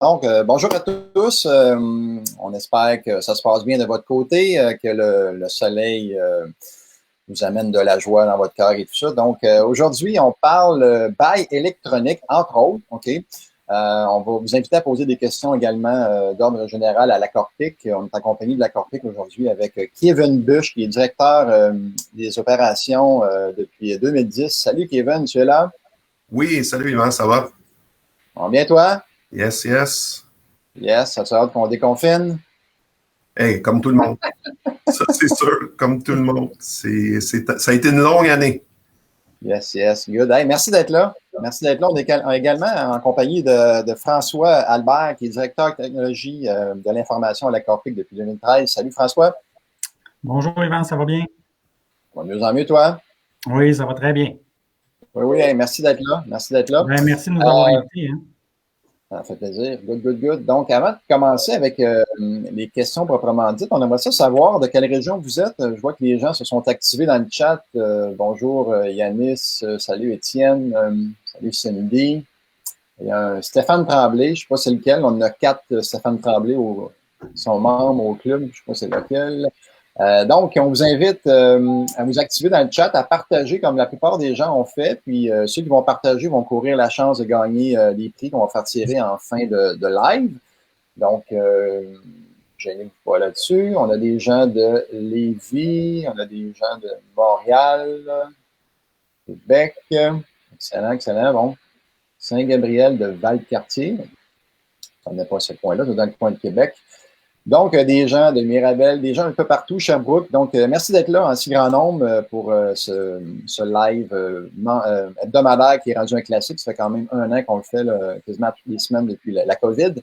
Bonjour à tous. On espère que ça se passe bien de votre côté, que le soleil nous amène de la joie dans votre cœur et tout ça. Aujourd'hui, on parle bail électronique, entre autres. OK? On va vous inviter à poser des questions également d'ordre général à l'Accorpic. On est accompagné de l'Accorpic aujourd'hui avec Kevin Bush, qui est directeur des opérations depuis 2010. Salut Kevin, tu es là? Oui, salut Yvan, ça va? Bon, bien toi? Yes, yes. Yes, ça te hâte qu'on déconfine? Hey, comme tout le monde. Ça, c'est sûr, comme tout le monde. Ça a été une longue année. Yes, yes, good. Hey, merci d'être là. Merci d'être là. On est également en compagnie de François Albert, qui est directeur technologie de l'information à la Corpic depuis 2013. Salut François. Bonjour Yvan, ça va bien? Ça va de mieux en mieux, toi? Oui, ça va très bien. Oui, oui, hey, merci d'être là. Merci d'être là. Ben, merci de nous avoir invités. Hein? Ça fait plaisir. Good, good, good. Donc, avant de commencer avec les questions proprement dites, on aimerait ça savoir de quelle région vous êtes. Je vois que les gens se sont activés dans le chat. Bonjour Yanis, salut Étienne, salut Cindy. Il y a un Stéphane Tremblay, je ne sais pas c'est lequel. On a 4 Stéphane Tremblay qui sont membres au club. Je ne sais pas c'est lequel. Donc, on vous invite à vous activer dans le chat, à partager comme la plupart des gens ont fait. Puis, ceux qui vont partager vont courir la chance de gagner les prix qu'on va faire tirer en fin de live. Donc, gênez-vous pas là-dessus. On a des gens de Lévis, on a des gens de Montréal, Québec. Excellent, excellent. Bon, Saint-Gabriel de Valcartier. On n'est pas ce coin-là, c'est dans le coin de Québec. Donc, des gens de Mirabel, des gens un peu partout, Sherbrooke. Donc, merci d'être là en si grand nombre pour ce live hebdomadaire qui est rendu un classique. Ça fait quand même 1 an qu'on le fait là, quasiment toutes les semaines depuis la COVID.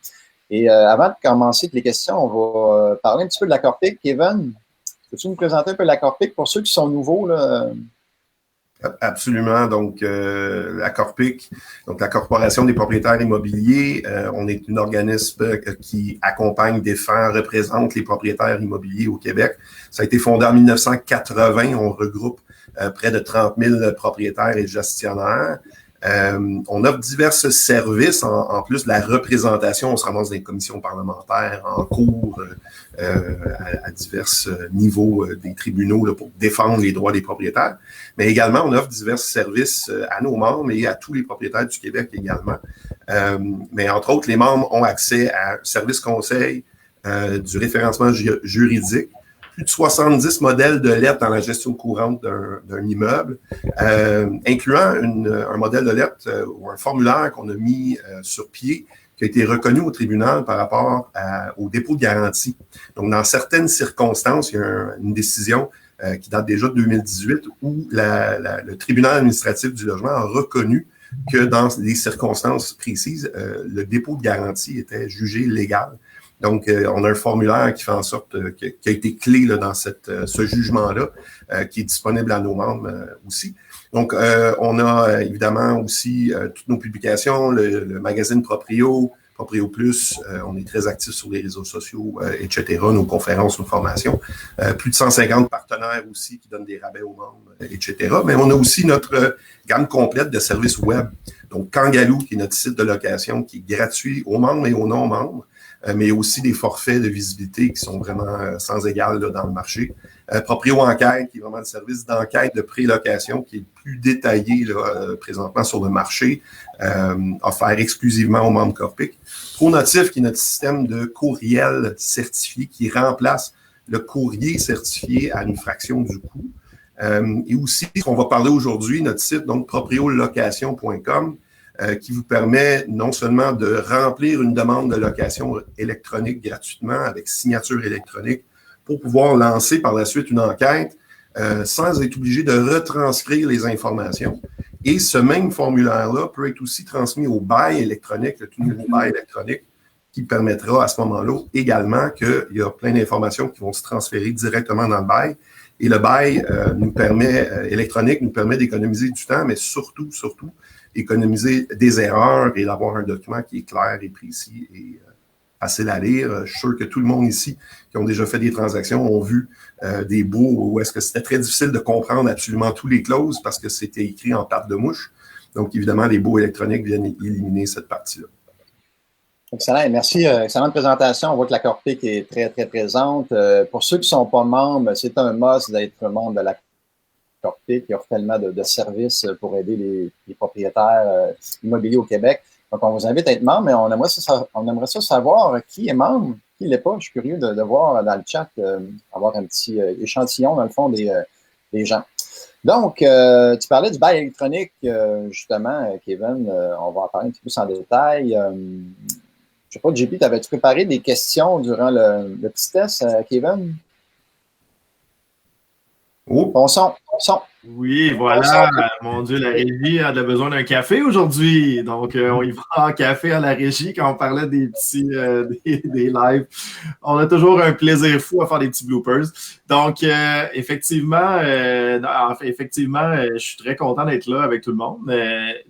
Et avant de commencer avec les questions, on va parler un petit peu de l'Accorpic. Kevin, peux-tu nous présenter un peu l'Accorpic pour ceux qui sont nouveaux, là? Absolument. Donc, l'Accorpic, donc la Corporation des propriétaires immobiliers, on est un organisme qui accompagne, défend, représente les propriétaires immobiliers au Québec. Ça a été fondé en 1980. On regroupe près de 30 000 propriétaires et gestionnaires. On offre divers services en plus de la représentation. On se ramasse dans les commissions parlementaires, en cours, à divers niveaux des tribunaux là, pour défendre les droits des propriétaires. Mais également, on offre divers services à nos membres et à tous les propriétaires du Québec également. Mais entre autres, les membres ont accès à services conseils, du référencement juridique, plus de 70 modèles de lettres dans la gestion courante d'un immeuble, incluant un modèle de lettres ou un formulaire qu'on a mis sur pied qui a été reconnu au tribunal par rapport au dépôt de garantie. Donc, dans certaines circonstances, il y a une décision qui date déjà de 2018 où le tribunal administratif du logement a reconnu que dans des circonstances précises, le dépôt de garantie était jugé légal. Donc, on a un formulaire qui fait en sorte qui a été clé là, dans ce jugement-là, qui est disponible à nos membres aussi. Donc, on a évidemment aussi toutes nos publications, le magazine Proprio, Proprio Plus, on est très actifs sur les réseaux sociaux, etc., nos conférences, nos formations. Plus de 150 partenaires aussi qui donnent des rabais aux membres, etc. Mais on a aussi notre gamme complète de services web. Donc, Kangaloo, qui est notre site de location, qui est gratuit aux membres et aux non-membres. Mais il y a aussi des forfaits de visibilité qui sont vraiment sans égal là, dans le marché. Proprio Enquête, qui est vraiment le service d'enquête de prélocation, qui est le plus détaillé là, présentement sur le marché, offert exclusivement aux membres Corpic. ProNotif, qui est notre système de courriel certifié, qui remplace le courrier certifié à une fraction du coût. Et aussi, ce qu'on va parler aujourd'hui, notre site, donc propriolocation.com, qui vous permet non seulement de remplir une demande de location électronique gratuitement avec signature électronique pour pouvoir lancer par la suite une enquête sans être obligé de retranscrire les informations. Et ce même formulaire-là peut être aussi transmis au bail électronique, le tout nouveau bail électronique, qui permettra à ce moment-là également qu'il y a plein d'informations qui vont se transférer directement dans le bail. Et le bail électronique nous permet d'économiser du temps, mais surtout, économiser des erreurs et d'avoir un document qui est clair et précis et facile à lire. Je suis sûr que tout le monde ici qui ont déjà fait des transactions ont vu des baux où est-ce que c'était très difficile de comprendre absolument tous les clauses parce que c'était écrit en patte de mouche. Donc, évidemment, les baux électroniques viennent éliminer cette partie-là. Excellent. Merci. Excellente présentation. On voit que la Corpic est très, très présente. Pour ceux qui ne sont pas membres, c'est un must d'être membre de la Corpic. Il y a tellement de services pour aider les propriétaires immobiliers au Québec. Donc, on vous invite à être membre, mais on aimerait ça savoir qui est membre, qui ne l'est pas. Je suis curieux de voir dans le chat, avoir un petit échantillon, dans le fond, des gens. Donc, tu parlais du bail électronique, justement, Kevin. On va en parler un petit peu plus en détail. Je sais pas, JP, t'avais-tu préparé des questions durant le petit test, Kevin? Oh. Bon son. Oui, voilà. Mon Dieu, la régie a besoin d'un café aujourd'hui. Donc, on y va en café à la régie quand on parlait des petits des lives. On a toujours un plaisir fou à faire des petits bloopers. Donc, effectivement, je suis très content d'être là avec tout le monde.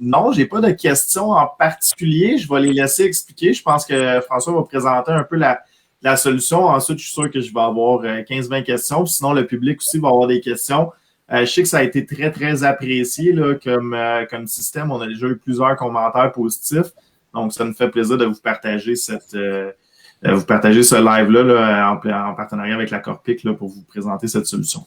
Non, j'ai pas de questions en particulier. Je vais les laisser expliquer. Je pense que François va présenter un peu la solution. Ensuite, je suis sûr que je vais avoir 15-20 questions. Sinon, le public aussi va avoir des questions. Je sais que ça a été très, très apprécié là, comme système. On a déjà eu plusieurs commentaires positifs. Donc, ça nous fait plaisir de vous partager ce live-là là, en partenariat avec la Corpic là, pour vous présenter cette solution.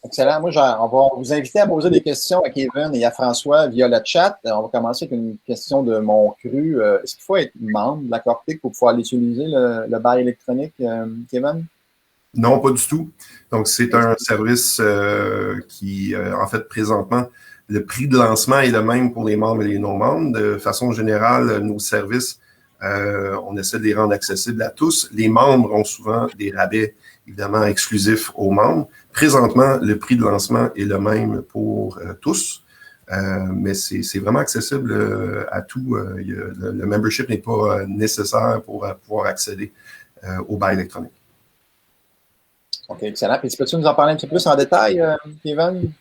Excellent. Moi, on va vous inviter à poser des questions à Kevin et à François via le chat. On va commencer avec une question de Montcru. Est-ce qu'il faut être membre de la Corpic pour pouvoir utiliser le bail électronique, Kevin? Non, pas du tout. Donc, c'est un service qui, en fait, présentement, le prix de lancement est le même pour les membres et les non-membres. De façon générale, nos services, on essaie de les rendre accessibles à tous. Les membres ont souvent des rabais, évidemment, exclusifs aux membres. Présentement, le prix de lancement est le même pour tous, mais c'est vraiment accessible à tout. Le membership n'est pas nécessaire pour pouvoir accéder au bail électronique. OK, excellent. Puis, peux-tu nous en parler un petit peu plus en détail, Kevin?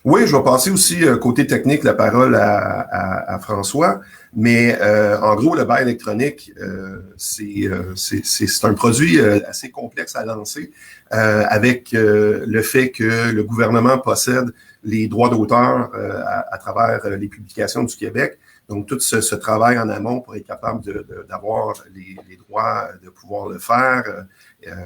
Oui, je vais passer aussi côté technique la parole à François, mais en gros, le bail électronique, c'est un produit assez complexe à lancer avec le fait que le gouvernement possède les droits d'auteur à travers les publications du Québec. Donc, tout ce travail en amont pour être capable d'avoir les droits de pouvoir le faire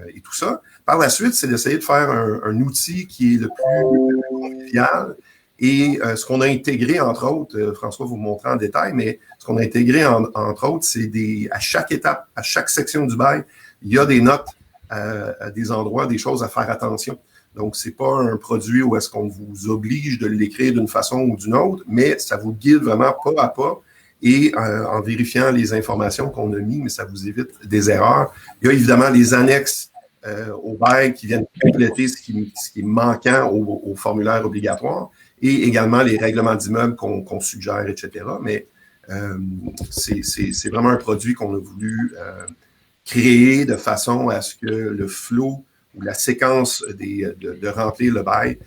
et tout ça. Par la suite, c'est d'essayer de faire un outil qui est le plus convivial. Et ce qu'on a intégré, entre autres, François vous montrer en détail, mais ce qu'on a intégré, entre autres, c'est à chaque étape, à chaque section du bail, il y a des notes à des endroits, des choses à faire attention. Donc, c'est pas un produit où est-ce qu'on vous oblige de l'écrire d'une façon ou d'une autre, mais ça vous guide vraiment pas à pas et en vérifiant les informations qu'on a mis, mais ça vous évite des erreurs. Il y a évidemment les annexes au bail qui viennent compléter ce qui est manquant au formulaire obligatoire et également les règlements d'immeuble qu'on suggère, etc. Mais c'est vraiment un produit qu'on a voulu créer de façon à ce que le flow ou la séquence de remplir le bail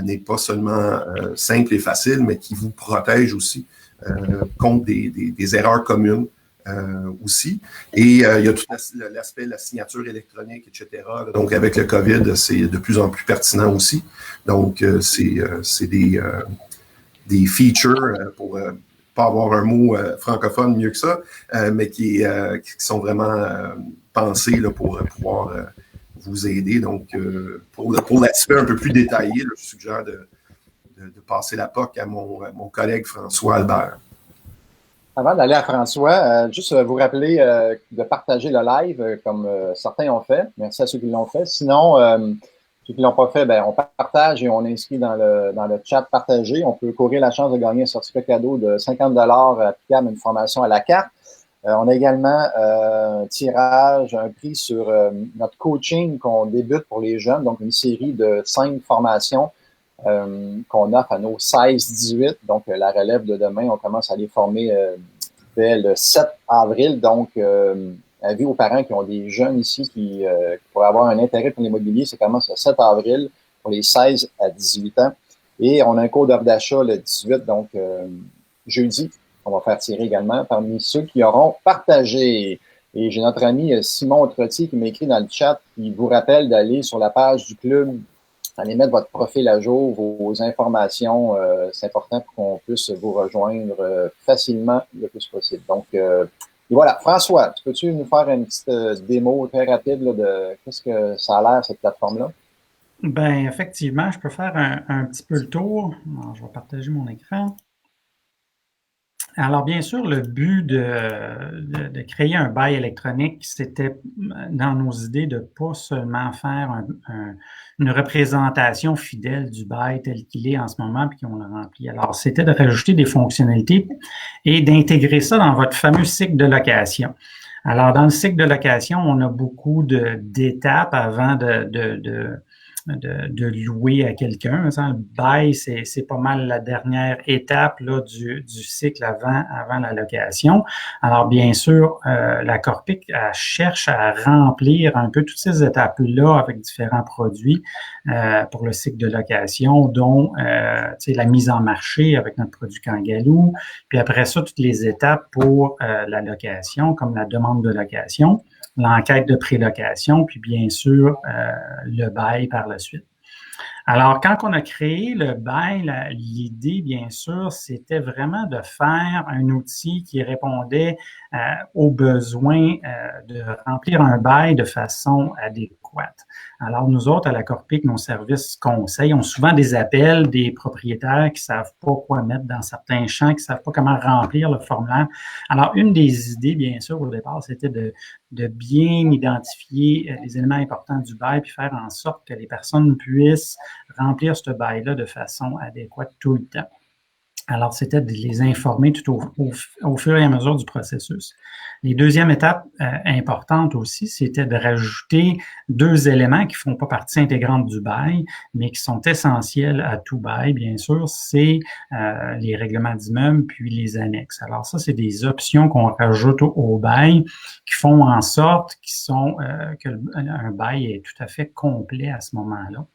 n'est pas seulement simple et facile, mais qui vous protège aussi contre des erreurs communes aussi. Et il y a tout l'aspect de la signature électronique, etc. Donc, avec le COVID, c'est de plus en plus pertinent aussi. Donc, c'est des features pour pas avoir un mot francophone mieux que ça, mais qui sont vraiment pensés là, pour pouvoir vous aider. Donc, pour l'aspect un peu plus détaillé, là, je suggère de passer la POC à mon collègue François Albert. Avant d'aller à François, juste vous rappeler de partager le live comme certains ont fait. Merci à ceux qui l'ont fait. Sinon, ceux qui ne l'ont pas fait, on partage et on inscrit dans le chat partagé. On peut courir la chance de gagner un certificat cadeau de 50 $ applicable à une formation à la carte. On a également un tirage, un prix sur notre coaching qu'on débute pour les jeunes, donc une série de 5 formations qu'on offre à nos 16-18. Donc, la relève de demain, on commence à les former dès le 7 avril. Donc, avis aux parents qui ont des jeunes ici qui pourraient avoir un intérêt pour l'immobilier, ça commence le 7 avril pour les 16 à 18 ans. Et on a un cours d'offre d'achat le 18, donc jeudi. On va faire tirer également parmi ceux qui auront partagé. Et j'ai notre ami Simon Trottier qui m'a écrit dans le chat, qui vous rappelle d'aller sur la page du club, allez mettre votre profil à jour, vos informations. C'est important pour qu'on puisse vous rejoindre facilement le plus possible. Donc, Et voilà, François, peux-tu nous faire une petite démo très rapide là, de qu'est-ce que ça a l'air, cette plateforme-là? Ben, effectivement, je peux faire un petit peu le tour. Alors, je vais partager mon écran. Alors, bien sûr, le but de créer un bail électronique, c'était dans nos idées de pas seulement faire une représentation fidèle du bail tel qu'il est en ce moment puis qu'on l'a rempli. Alors, c'était de rajouter des fonctionnalités et d'intégrer ça dans votre fameux cycle de location. Alors, dans le cycle de location, on a beaucoup d'étapes avant de louer à quelqu'un. Le bail, c'est pas mal la dernière étape là, du cycle avant la location. Alors, bien sûr, la Corpic elle cherche à remplir un peu toutes ces étapes-là avec différents produits pour le cycle de location, dont la mise en marché avec notre produit Kangaloo, puis après ça, toutes les étapes pour la location, comme la demande de location, l'enquête de prélocation, puis bien sûr, le bail par la suite. Alors, quand on a créé le bail, l'idée, bien sûr, c'était vraiment de faire un outil qui répondait aux besoins de remplir un bail de façon adéquate. Alors, nous autres, à la Corpic, nos services conseils ont souvent des appels des propriétaires qui savent pas quoi mettre dans certains champs, qui savent pas comment remplir le formulaire. Alors, une des idées, bien sûr, au départ, c'était de bien identifier les éléments importants du bail puis faire en sorte que les personnes puissent remplir ce bail-là de façon adéquate tout le temps. Alors, c'était de les informer tout au fur et à mesure du processus. Les deuxièmes étapes importantes aussi, c'était de rajouter 2 éléments qui font pas partie intégrante du bail, mais qui sont essentiels à tout bail, bien sûr, c'est les règlements d'immeuble puis les annexes. Alors ça, c'est des options qu'on rajoute au bail qui font en sorte qu'un bail est tout à fait complet à ce moment-là.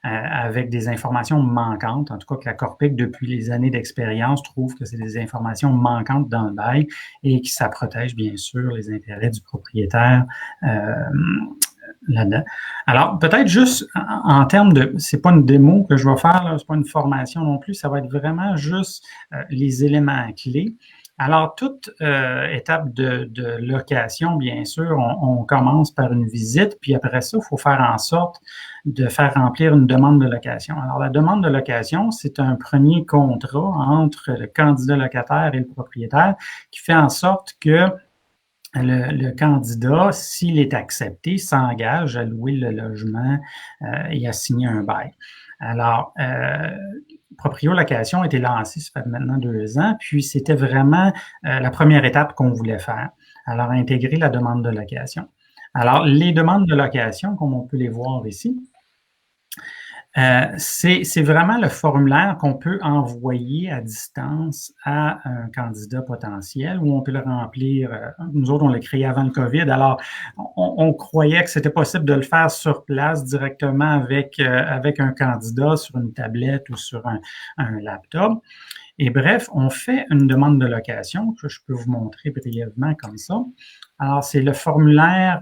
Avec des informations manquantes, en tout cas que la Corpic, depuis les années d'expérience, trouve que c'est des informations manquantes dans le bail et que ça protège bien sûr les intérêts du propriétaire là-dedans. Alors, peut-être juste en termes de, c'est pas une démo que je vais faire, là, c'est pas une formation non plus, ça va être vraiment juste les éléments clés. Alors, toute étape de location, bien sûr, on commence par une visite, puis après ça, il faut faire en sorte de faire remplir une demande de location. Alors, la demande de location, c'est un premier contrat entre le candidat locataire et le propriétaire qui fait en sorte que le candidat, s'il est accepté, s'engage à louer le logement et à signer un bail. Alors, Proprio Location a été lancé, ça fait maintenant 2 ans, puis c'était vraiment la première étape qu'on voulait faire. Alors, intégrer la demande de location. Alors, les demandes de location, comme on peut les voir ici, c'est vraiment le formulaire qu'on peut envoyer à distance à un candidat potentiel ou on peut le remplir. Nous autres, on l'a créé avant le COVID. Alors, on croyait que c'était possible de le faire sur place directement avec un candidat sur une tablette ou sur un laptop. Et bref, on fait une demande de location que je peux vous montrer brièvement comme ça. Alors, c'est le formulaire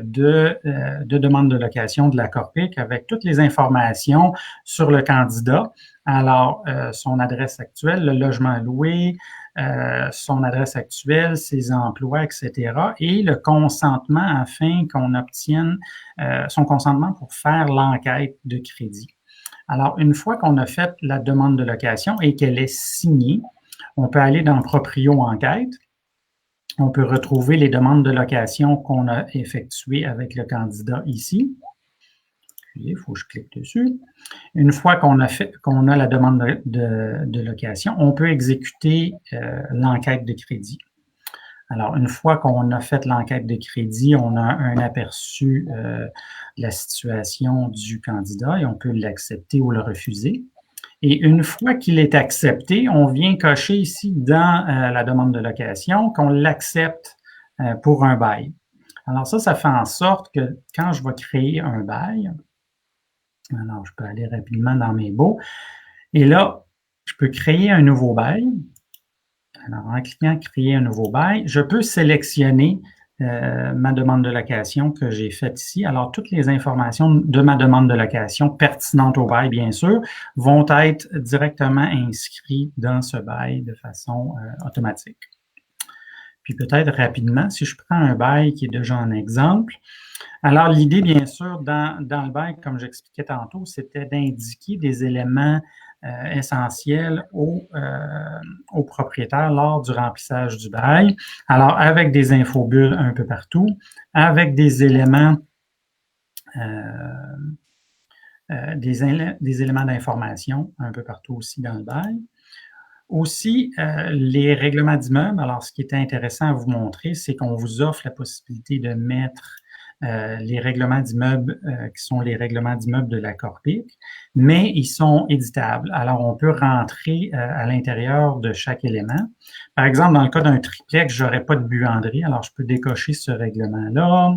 de demande de location de la Corpic avec toutes les informations sur le candidat. Alors, son adresse actuelle, le logement loué, son adresse actuelle, ses emplois, etc. Et le consentement afin qu'on obtienne son consentement pour faire l'enquête de crédit. Alors, une fois qu'on a fait la demande de location et qu'elle est signée, on peut aller dans Proprio Enquête. On peut retrouver les demandes de location qu'on a effectuées avec le candidat ici. Puis, il faut que je clique dessus. Une fois qu'on a la demande de location, on peut exécuter l'enquête de crédit. Alors, une fois qu'on a fait l'enquête de crédit, on a un aperçu de la situation du candidat et on peut l'accepter ou le refuser. Et une fois qu'il est accepté, on vient cocher ici dans la demande de location qu'on l'accepte pour un bail. Alors ça fait en sorte que quand je vais créer un bail, alors je peux aller rapidement dans mes baux, et là, je peux créer un nouveau bail. Alors, en cliquant « Créer un nouveau bail », je peux sélectionner ma demande de location que j'ai faite ici. Alors, toutes les informations de ma demande de location pertinentes au bail, bien sûr, vont être directement inscrites dans ce bail de façon automatique. Puis peut-être rapidement, si je prends un bail qui est déjà un exemple, alors l'idée, bien sûr, dans le bail, comme j'expliquais tantôt, c'était d'indiquer des éléments essentiels au propriétaire lors du remplissage du bail. Alors, avec des infobulles un peu partout, avec des éléments des éléments d'information un peu partout aussi dans le bail. Aussi, les règlements d'immeubles. Alors, ce qui est intéressant à vous montrer, c'est qu'on vous offre la possibilité de mettre les règlements d'immeubles qui sont les règlements d'immeubles de la Corpic, mais ils sont éditables. Alors, on peut rentrer à l'intérieur de chaque élément. Par exemple, dans le cas d'un triplex, j'aurais pas de buanderie, alors je peux décocher ce règlement-là.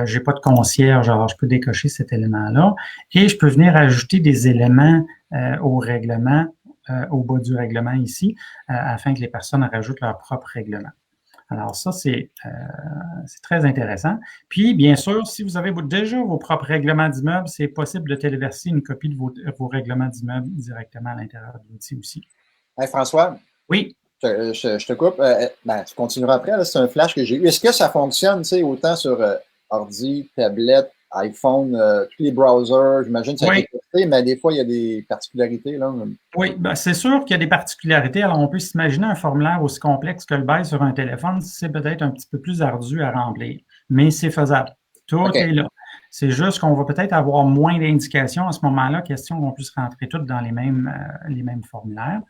J'ai pas de concierge, alors je peux décocher cet élément-là. Et je peux venir ajouter des éléments au règlement, au bas du règlement ici, afin que les personnes rajoutent leur propre règlement. Alors ça, c'est très intéressant. Puis, bien sûr, si vous avez déjà vos propres règlements d'immeuble, c'est possible de téléverser une copie de vos règlements d'immeuble directement à l'intérieur de l'outil aussi. Hey, François? Oui? Je te coupe. Tu continueras après. C'est un flash que j'ai eu. Est-ce que ça fonctionne autant sur ordi, tablette, iPhone, tous les browsers? J'imagine que ça a été testé, mais des fois, il y a des particularités. Là. Oui, c'est sûr qu'il y a des particularités. Alors, on peut s'imaginer un formulaire aussi complexe que le bail sur un téléphone, c'est peut-être un petit peu plus ardu à remplir, mais c'est faisable. Tout est là. C'est juste qu'on va peut-être avoir moins d'indications à ce moment-là, question qu'on puisse rentrer toutes dans les mêmes formulaires.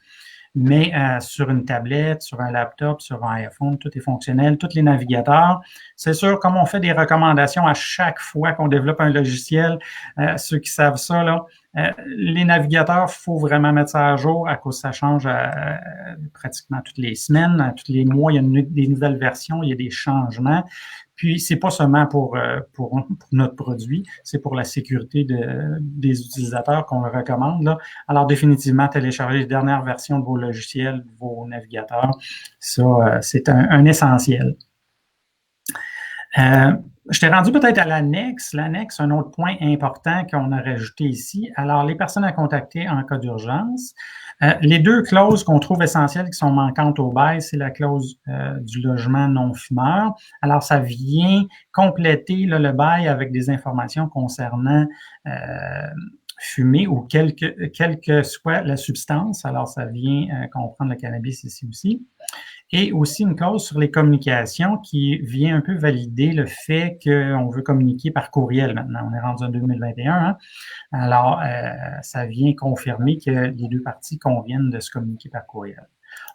Mais sur une tablette, sur un laptop, sur un iPhone, tout est fonctionnel, tous les navigateurs. C'est sûr, comme on fait des recommandations à chaque fois qu'on développe un logiciel, ceux qui savent ça, là, les navigateurs, il faut vraiment mettre ça à jour à cause que ça change pratiquement toutes les semaines, tous les mois, il y a des nouvelles versions, il y a des changements. Puis, c'est pas seulement pour notre produit, c'est pour la sécurité des utilisateurs qu'on le recommande. Là. Alors, définitivement, télécharger les dernières versions de vos logiciels, de vos navigateurs, ça, c'est un essentiel. Je t'ai rendu peut-être à l'annexe. L'annexe, un autre point important qu'on a rajouté ici. Alors, les personnes à contacter en cas d'urgence. Les deux clauses qu'on trouve essentielles qui sont manquantes au bail, c'est la clause du logement non-fumeur. Alors, ça vient compléter là, le bail avec des informations concernant fumer ou quelle que soit la substance. Alors, ça vient comprendre le cannabis ici aussi. Et aussi une clause sur les communications qui vient un peu valider le fait qu'on veut communiquer par courriel maintenant. On est rendu en 2021. Hein? Alors, ça vient confirmer que les deux parties conviennent de se communiquer par courriel.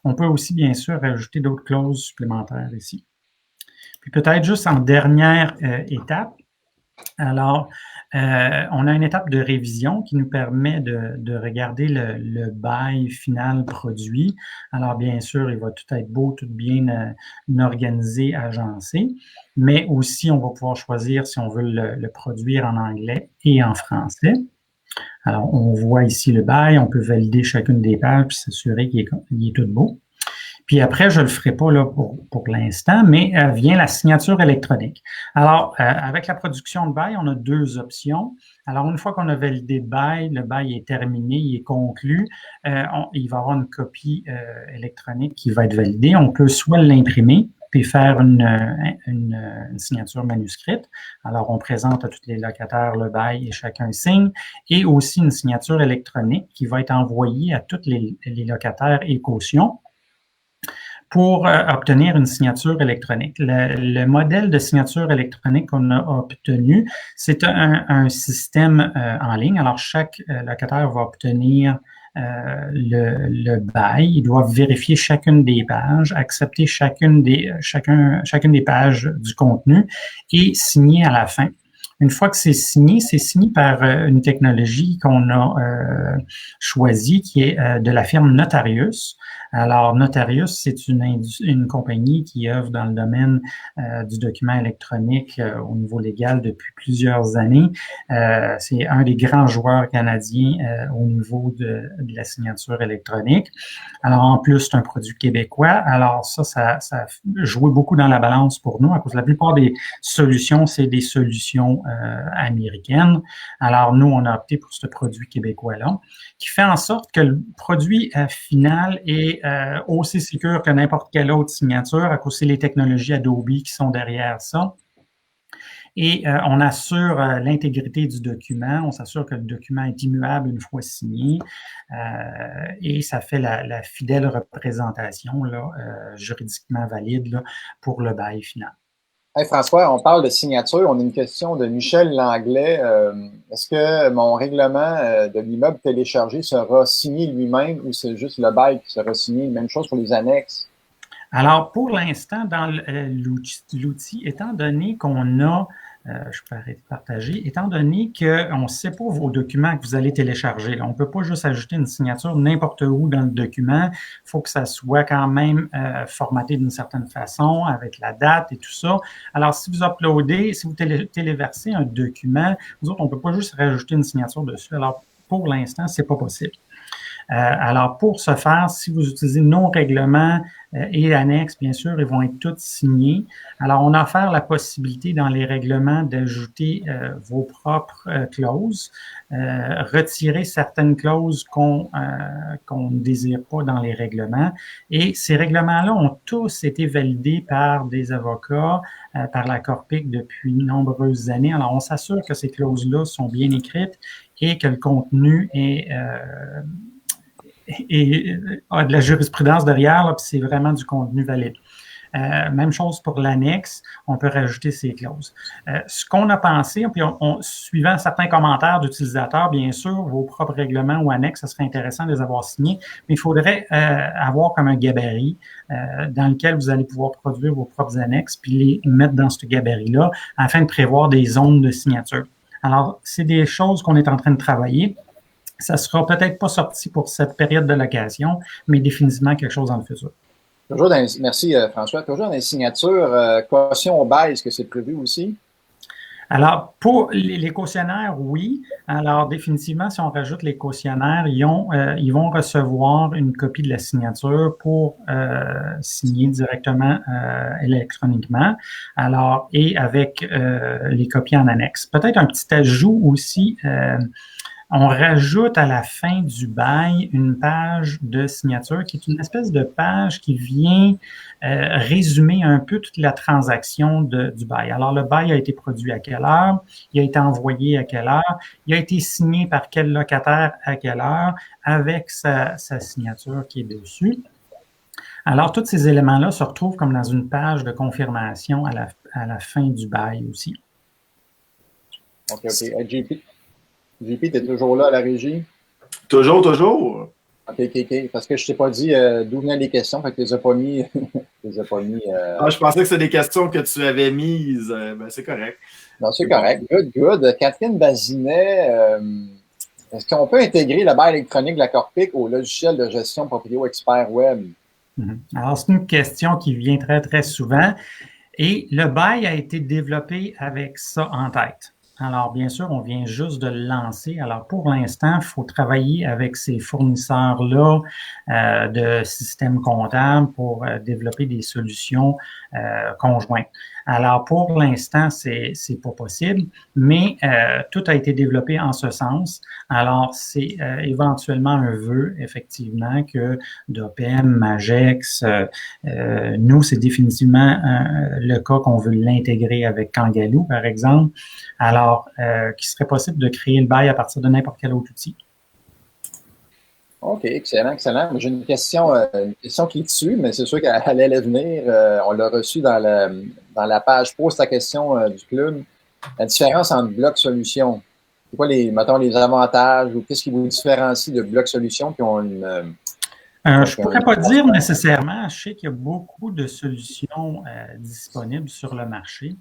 On peut aussi, bien sûr, rajouter d'autres clauses supplémentaires ici. Puis peut-être juste en dernière étape, alors, on a une étape de révision qui nous permet de regarder le bail final produit. Alors, bien sûr, il va tout être beau, tout bien organisé, agencé, mais aussi, on va pouvoir choisir si on veut le produire en anglais et en français. Alors, on voit ici le bail, on peut valider chacune des pages puis s'assurer qu'il est tout beau. Puis après, je ne le ferai pas là pour l'instant, mais vient la signature électronique. Alors, avec la production de bail, on a deux options. Alors, une fois qu'on a validé le bail est terminé, il est conclu, il va y avoir une copie électronique qui va être validée. On peut soit l'imprimer, puis faire une signature manuscrite. Alors, on présente à tous les locataires le bail et chacun signe, et aussi une signature électronique qui va être envoyée à tous les locataires et cautions pour obtenir une signature électronique. Le modèle de signature électronique qu'on a obtenu, c'est un système en ligne. Alors, chaque locataire va obtenir le bail. Ils doivent vérifier chacune des pages, accepter chacune des pages du contenu et signer à la fin. Une fois que c'est signé par une technologie qu'on a choisie, qui est de la firme Notarius. Alors, Notarius, c'est une compagnie qui œuvre dans le domaine du document électronique au niveau légal depuis plusieurs années. C'est un des grands joueurs canadiens au niveau de la signature électronique. Alors, en plus, c'est un produit québécois. Alors, ça joue beaucoup dans la balance pour nous, à cause de la plupart des solutions, c'est des solutions américaine. Alors, nous, on a opté pour ce produit québécois-là, qui fait en sorte que le produit final est aussi sécure que n'importe quelle autre signature, à cause des technologies Adobe qui sont derrière ça. Et on assure l'intégrité du document, on s'assure que le document est immuable une fois signé, et ça fait la fidèle représentation là, juridiquement valide là, pour le bail final. Hey François, on parle de signature. On a une question de Michel Langlais. Est-ce que mon règlement de l'immeuble téléchargé sera signé lui-même ou c'est juste le bail qui sera signé? Même chose pour les annexes. Alors, pour l'instant, dans l'outil, étant donné qu'on a, je peux arrêter de partager, étant donné qu'on ne sait pas vos documents que vous allez télécharger, là, on ne peut pas juste ajouter une signature n'importe où dans le document. Il faut que ça soit quand même formaté d'une certaine façon, avec la date et tout ça. Alors, si vous uploadez, si vous téléversez un document, vous autres, on ne peut pas juste rajouter une signature dessus. Alors, pour l'instant, ce n'est pas possible. Alors, pour ce faire, si vous utilisez nos règlements et annexes, bien sûr, ils vont être tous signés. Alors, on a offert la possibilité dans les règlements d'ajouter vos propres clauses, retirer certaines clauses qu'on ne désire pas dans les règlements. Et ces règlements-là ont tous été validés par des avocats, par la Corpic depuis de nombreuses années. Alors, on s'assure que ces clauses-là sont bien écrites et que le contenu est et a de la jurisprudence derrière, là, puis c'est vraiment du contenu valide. Même chose pour l'annexe, on peut rajouter ces clauses. Ce qu'on a pensé, puis suivant certains commentaires d'utilisateurs, bien sûr, vos propres règlements ou annexes, ça serait intéressant de les avoir signés, mais il faudrait avoir comme un gabarit dans lequel vous allez pouvoir produire vos propres annexes, puis les mettre dans ce gabarit-là, afin de prévoir des zones de signature. Alors, c'est des choses qu'on est en train de travailler. Ça ne sera peut-être pas sorti pour cette période de location, mais définitivement quelque chose dans le futur. Merci François. Toujours dans les signatures, caution au bail, est-ce que c'est prévu aussi? Alors, pour les cautionnaires, oui. Alors, définitivement, si on rajoute les cautionnaires, ils vont recevoir une copie de la signature pour signer directement électroniquement. Alors, et avec les copies en annexe. Peut-être un petit ajout aussi. On rajoute à la fin du bail une page de signature qui est une espèce de page qui vient résumer un peu toute la transaction du bail. Alors, le bail a été produit à quelle heure, il a été envoyé à quelle heure, il a été signé par quel locataire à quelle heure, avec sa signature qui est dessus. Alors, tous ces éléments-là se retrouvent comme dans une page de confirmation à la fin du bail aussi. OK. JP, tu es toujours là à la régie? Toujours, toujours. OK. Parce que je ne t'ai pas dit d'où venaient les questions, fait que tu les as pas mis. Je pensais que c'était des questions que tu avais mises. Ben, c'est correct. Non, c'est correct. Good. Catherine Bazinet, est-ce qu'on peut intégrer le bail électronique de la Corpic au logiciel de gestion Proprio Expert Web? Alors, c'est une question qui vient très, très souvent. Et le bail a été développé avec ça en tête. Alors, bien sûr, on vient juste de le lancer. Alors, pour l'instant, il faut travailler avec ces fournisseurs-là de systèmes comptables pour développer des solutions conjointes. Alors, pour l'instant, c'est pas possible, mais tout a été développé en ce sens. Alors, c'est éventuellement un vœu, effectivement, que d'OPM, Magex, nous, c'est définitivement le cas qu'on veut l'intégrer avec Kangaloo, par exemple. Alors, qu'il serait possible de créer le bail à partir de n'importe quel autre outil. OK, excellent. J'ai une question qui est dessus, mais c'est sûr qu'elle allait venir. On l'a reçue dans la page Pose ta question du club. La différence entre bloc solution. C'est quoi les avantages ou qu'est-ce qui vous différencie de bloc solution qui ont une. Je ne pourrais pas dire nécessairement. Je sais qu'il y a beaucoup de solutions disponibles sur le marché.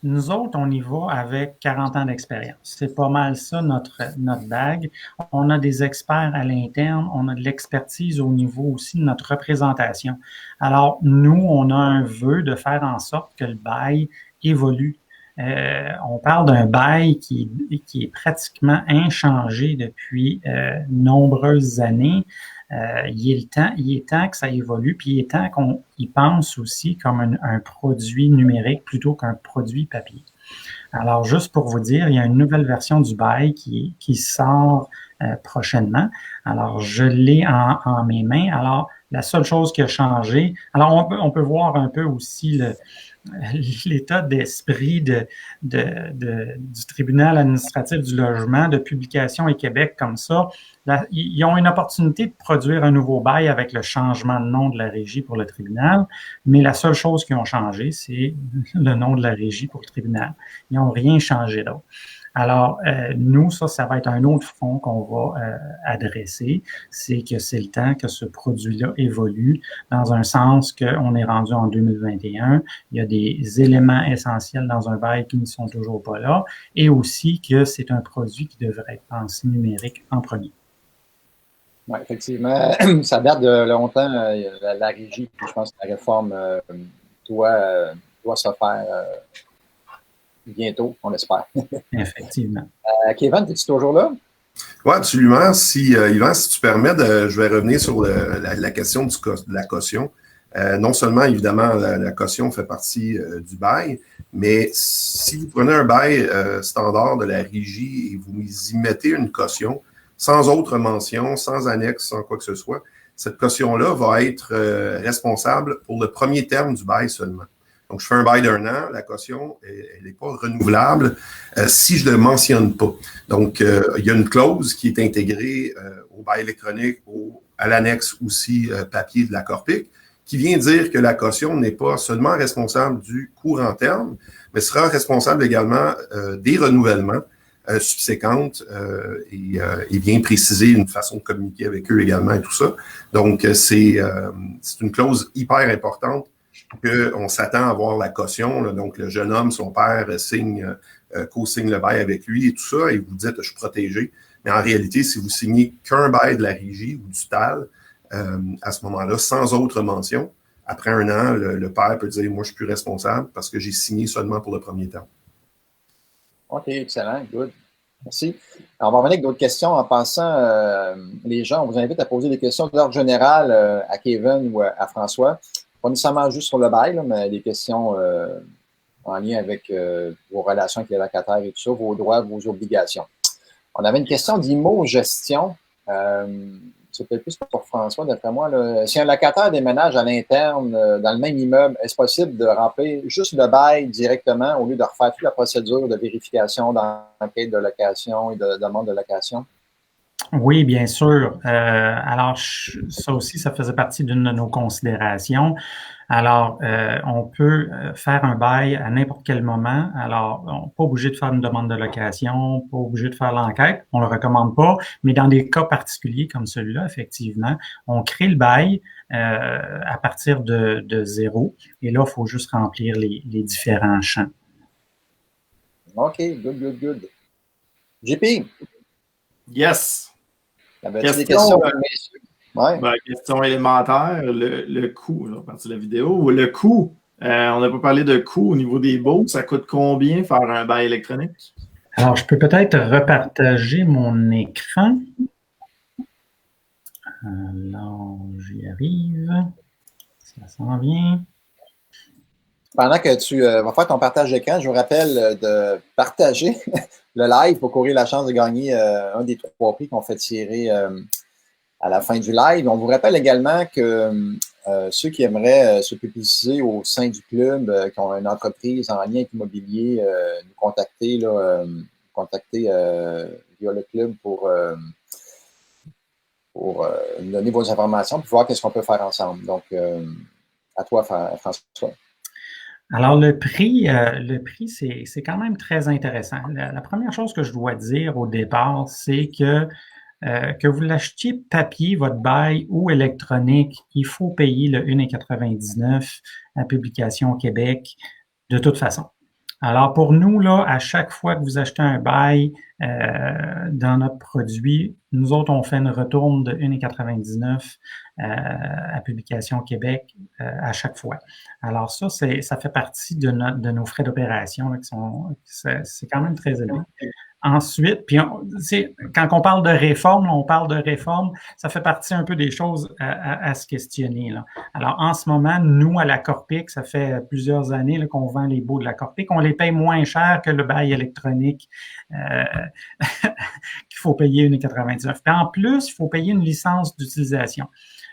Nous autres, on y va avec 40 ans d'expérience. C'est pas mal ça, notre bague. On a des experts à l'interne, on a de l'expertise au niveau aussi de notre représentation. Alors, nous, on a un vœu de faire en sorte que le bail évolue. On parle d'un bail qui est pratiquement inchangé depuis nombreuses années. Il est temps que ça évolue, puis il est temps qu'on y pense aussi comme un produit numérique plutôt qu'un produit papier. Alors, juste pour vous dire, il y a une nouvelle version du bail qui sort prochainement. Alors, je l'ai en mes mains. Alors, la seule chose qui a changé, alors on peut voir un peu aussi l'état d'esprit du tribunal administratif du logement, de Publication et Québec comme ça. Là, ils ont une opportunité de produire un nouveau bail avec le changement de nom de la régie pour le tribunal, mais la seule chose qu'ils ont changé, c'est le nom de la régie pour le tribunal. Ils n'ont rien changé d'autre. Alors, nous, ça va être un autre front qu'on va adresser. C'est que c'est le temps que ce produit-là évolue dans un sens qu'on est rendu en 2021. Il y a des éléments essentiels dans un bail qui ne sont toujours pas là et aussi que c'est un produit qui devrait être pensé numérique en premier. Oui, effectivement, ça date de longtemps, la régie, puis je pense que la réforme doit se faire bientôt, on l'espère. Effectivement. Kevin, es-tu toujours là? Oui, absolument. Yvan, si tu permets, je vais revenir sur la question de la caution. Non seulement, évidemment, la caution fait partie du bail, mais si vous prenez un bail standard de la régie et vous y mettez une caution, sans autre mention, sans annexe, sans quoi que ce soit, cette caution-là va être responsable pour le premier terme du bail seulement. Donc, je fais un bail d'1 an, la caution, elle n'est pas renouvelable si je ne le mentionne pas. Donc, il y a une clause qui est intégrée au bail électronique, à l'annexe aussi papier de la Corpic, qui vient dire que la caution n'est pas seulement responsable du courant terme, mais sera responsable également des renouvellements subséquentes et bien préciser une façon de communiquer avec eux également et tout ça. Donc, c'est une clause hyper importante qu'on s'attend à avoir la caution. Là. Donc, le jeune homme, son père, co-signe le bail avec lui et tout ça, et vous dites « je suis protégé ». Mais en réalité, si vous signez qu'un bail de la régie ou du TAL, à ce moment-là, sans autre mention, après 1 an, le père peut dire « moi, je suis plus responsable parce que j'ai signé seulement pour le premier temps ». OK, excellent, good. Merci. Alors, on va revenir avec d'autres questions. En passant, les gens, on vous invite à poser des questions d'ordre général à Kevin ou à François. Pas nécessairement juste sur le bail, là, mais des questions en lien avec vos relations avec les locataires et tout ça, vos droits, vos obligations. On avait une question d'immo-gestion. C'est peut-être plus pour François, d'après moi. Là. Si un locataire déménage à l'interne dans le même immeuble, est-ce possible de remplir juste le bail directement au lieu de refaire toute la procédure de vérification d'enquête de location et de demande de location? Oui, bien sûr. Alors, ça aussi, ça faisait partie d'une de nos considérations. Alors, on peut faire un bail à n'importe quel moment. Alors, on n'est pas obligé de faire une demande de location, pas obligé de faire l'enquête. On le recommande pas, mais dans des cas particuliers comme celui-là, effectivement, on crée le bail à partir de 0. Et là, il faut juste remplir les différents champs. OK, good. JP? Yes. Avais-tu des questions? Ouais. Ben, question élémentaire, le coût, là, à partir de la vidéo. Le coût, on n'a pas parlé de coût au niveau des baux. Ça coûte combien faire un bail électronique? Alors, je peux peut-être repartager mon écran. Alors, j'y arrive. Ça s'en vient. Pendant que tu vas faire ton partage d'écran, je vous rappelle de partager le live pour courir la chance de gagner un des 3 prix qu'on fait tirer à la fin du live. On vous rappelle également que ceux qui aimeraient se publiciser au sein du club, qui ont une entreprise en lien avec l'immobilier, nous contacter, via le club pour nous donner vos informations et voir qu'est-ce qu'on peut faire ensemble. Donc, à toi, François. Alors, le prix, c'est quand même très intéressant. La première chose que je dois dire au départ, c'est que vous l'achetiez papier, votre bail, ou électronique, il faut payer le 1,99 à Publication Québec de toute façon. Alors, pour nous, là, à chaque fois que vous achetez un bail dans notre produit, nous autres, on fait une retourne de 1,99 à Publication Québec à chaque fois. Alors, ça fait partie de nos frais d'opération, c'est quand même très élevé. Ensuite, puis quand on parle de réforme, ça fait partie un peu des choses à se questionner, là. Alors, en ce moment, nous, à la Corpic, ça fait plusieurs années là, qu'on vend les baux de la Corpic. On les paye moins cher que le bail électronique qu'il faut payer 1,99. Puis en plus, il faut payer une licence d'utilisation.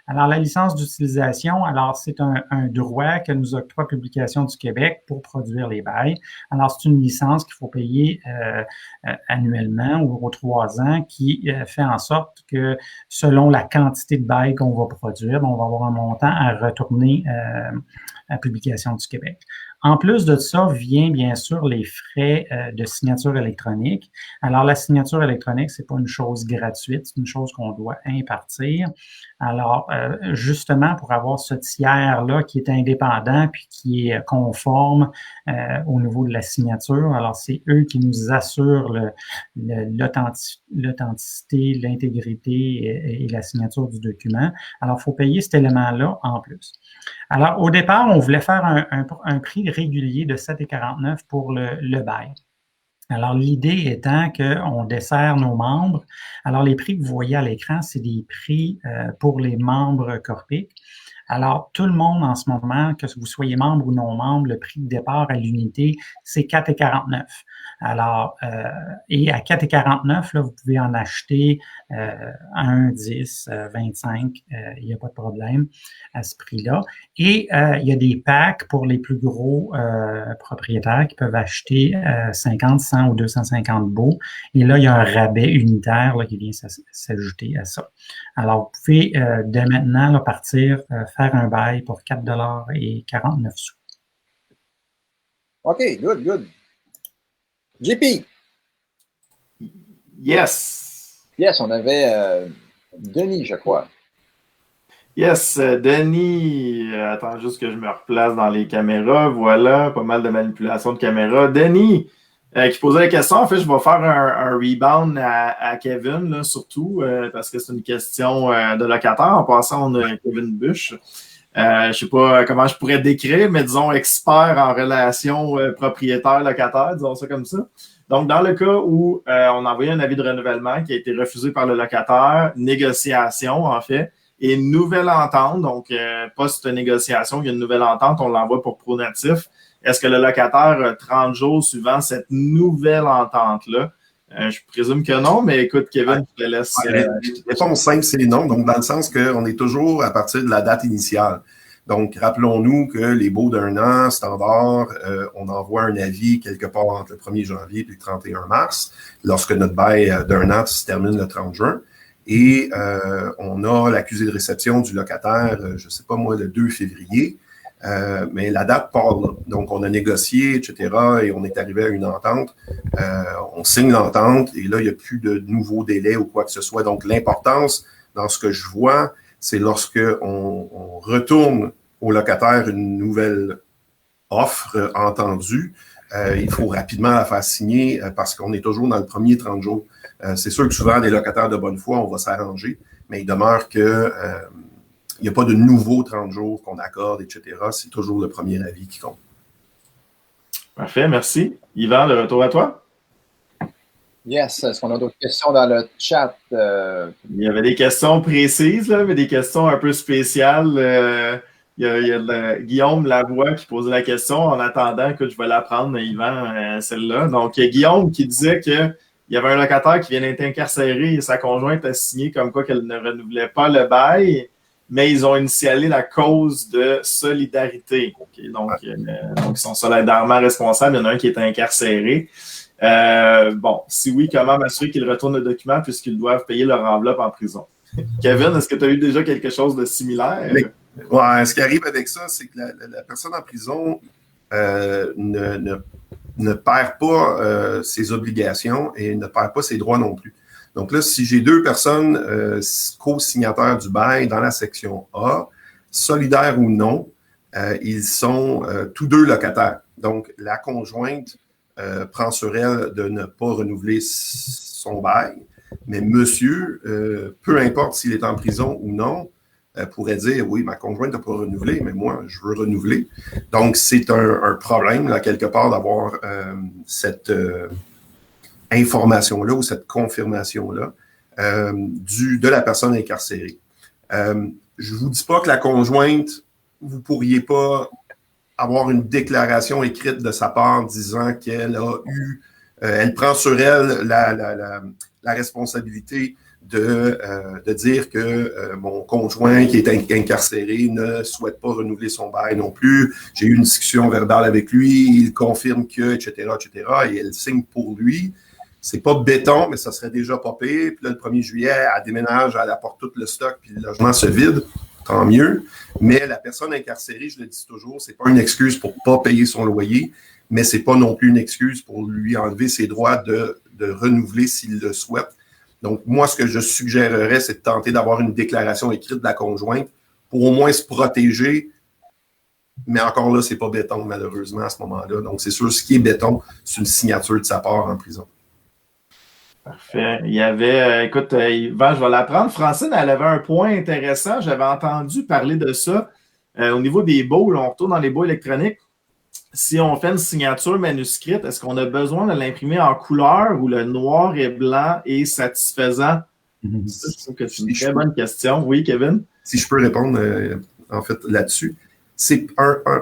Alors, la licence d'utilisation, alors c'est un droit que nous octroie Publication du Québec pour produire les bails. Alors, c'est une licence qu'il faut payer annuellement ou aux 3 ans qui fait en sorte que selon la quantité de bails qu'on va produire, on va avoir un montant à retourner à Publication du Québec. En plus de ça, vient bien sûr les frais de signature électronique. Alors, la signature électronique, c'est pas une chose gratuite, c'est une chose qu'on doit impartir. Alors, justement, pour avoir ce tiers-là qui est indépendant puis qui est conforme au niveau de la signature, alors c'est eux qui nous assurent l'authenticité, l'intégrité et la signature du document. Alors, il faut payer cet élément-là en plus. Alors, au départ, on voulait faire un prix régulier de 7,49 pour le bail. Alors, l'idée étant qu'on dessert nos membres. Alors, les prix que vous voyez à l'écran, c'est des prix pour les membres Corpic. Alors, tout le monde en ce moment, que vous soyez membre ou non membre, le prix de départ à l'unité, c'est 4,49. Alors, et à 4,49, là, vous pouvez en acheter 1, 10, 25, il n'y a pas de problème à ce prix-là. Et il y a des packs pour les plus gros propriétaires qui peuvent acheter 50, 100 ou 250 baux. Et là, il y a un rabais unitaire là, qui vient s'ajouter à ça. Alors, vous pouvez dès maintenant là, partir faire un bail pour 4,49 $. OK, good. JP. Yes, on avait Denis, je crois. Yes, Denis. Attends juste que je me replace dans les caméras. Voilà, pas mal de manipulation de caméra. Denis, qui posait la question. En fait, je vais faire un rebound à Kevin, là, surtout, parce que c'est une question de locataire. En passant, on a Kevin Bush. Je sais pas comment je pourrais décrire, mais disons expert en relations propriétaire-locataire, disons ça comme ça. Donc, dans le cas où on a envoyé un avis de renouvellement qui a été refusé par le locataire, négociation en fait, et nouvelle entente, donc post-négociation, il y a une nouvelle entente, on l'envoie pour pronatif. Est-ce que le locataire, 30 jours suivant cette nouvelle entente-là, je présume que non, mais écoute, Kevin, je te laisse. La réponse simple, c'est non. Donc, dans le sens qu'on est toujours à partir de la date initiale. Donc, rappelons-nous que les baux d'1 an, standard, on envoie un avis quelque part entre le 1er janvier et le 31 mars, lorsque notre bail d'1 an se termine le 30 juin. Et on a l'accusé de réception du locataire, je ne sais pas moi, le 2 février. Mais la date part là. Donc, on a négocié, etc., et on est arrivé à une entente. On signe l'entente, et là, il n'y a plus de nouveaux délais ou quoi que ce soit. Donc, l'importance, dans ce que je vois, c'est lorsque on retourne au locataire une nouvelle offre entendue, il faut rapidement la faire signer parce qu'on est toujours dans le premier 30 jours. C'est sûr que souvent, des locataires de bonne foi, on va s'arranger, mais il demeure que il n'y a pas de nouveaux 30 jours qu'on accorde, etc. C'est toujours le premier avis qui compte. Parfait, merci. Yvan, de retour à toi. Yes, est-ce qu'on a d'autres questions dans le chat? Il y avait des questions précises, là, mais des questions un peu spéciales. Il y a Guillaume Lavoie qui posait la question. En attendant, écoute, je vais la prendre, Yvan, celle-là. Donc, Guillaume qui disait qu'il y avait un locataire qui vient d'être incarcéré et sa conjointe a signé comme quoi qu'elle ne renouvelait pas le bail, mais ils ont initialé la cause de solidarité. Okay? Donc, ils sont solidairement responsables. Il y en a un qui est incarcéré. Bon, si oui, comment m'assurer qu'ils retournent le document puisqu'ils doivent payer leur enveloppe en prison? Kevin, est-ce que tu as eu déjà quelque chose de similaire? Ouais, ce qui arrive avec ça, c'est que la personne en prison ne perd pas ses obligations et ne perd pas ses droits non plus. Donc là, si j'ai 2 personnes co-signataires du bail dans la section A, solidaires ou non, ils sont tous 2 locataires. Donc, la conjointe prend sur elle de ne pas renouveler son bail, mais monsieur, peu importe s'il est en prison ou non, pourrait dire, oui, ma conjointe n'a pas renouvelé, mais moi, je veux renouveler. Donc, c'est un problème, là, quelque part, d'avoir cette information-là ou cette confirmation-là de la personne incarcérée. Je vous dis pas que la conjointe, vous pourriez pas avoir une déclaration écrite de sa part disant qu'elle a eu, elle prend sur elle la responsabilité de dire que mon conjoint qui est incarcéré ne souhaite pas renouveler son bail non plus. J'ai eu une discussion verbale avec lui, il confirme que, etc., et elle signe pour lui. C'est pas béton, mais ça serait déjà pas pire. Puis là, le 1er juillet, elle déménage, elle apporte tout le stock, puis le logement se vide. Tant mieux. Mais la personne incarcérée, je le dis toujours, c'est pas une excuse pour pas payer son loyer, mais c'est pas non plus une excuse pour lui enlever ses droits de renouveler s'il le souhaite. Donc, moi, ce que je suggérerais, c'est de tenter d'avoir une déclaration écrite de la conjointe pour au moins se protéger. Mais encore là, c'est pas béton, malheureusement, à ce moment-là. Donc, c'est sûr, ce qui est béton, c'est une signature de sa part en prison. Parfait. Il y avait, écoute, Yvan, je vais l'apprendre. Francine, elle avait un point intéressant. J'avais entendu parler de ça. Au niveau des baux, on retourne dans les baux électroniques. Si on fait une signature manuscrite, est-ce qu'on a besoin de l'imprimer en couleur ou le noir et blanc est satisfaisant? Je trouve que c'est une très bonne question. Oui, Kevin? Si je peux répondre, en fait, là-dessus.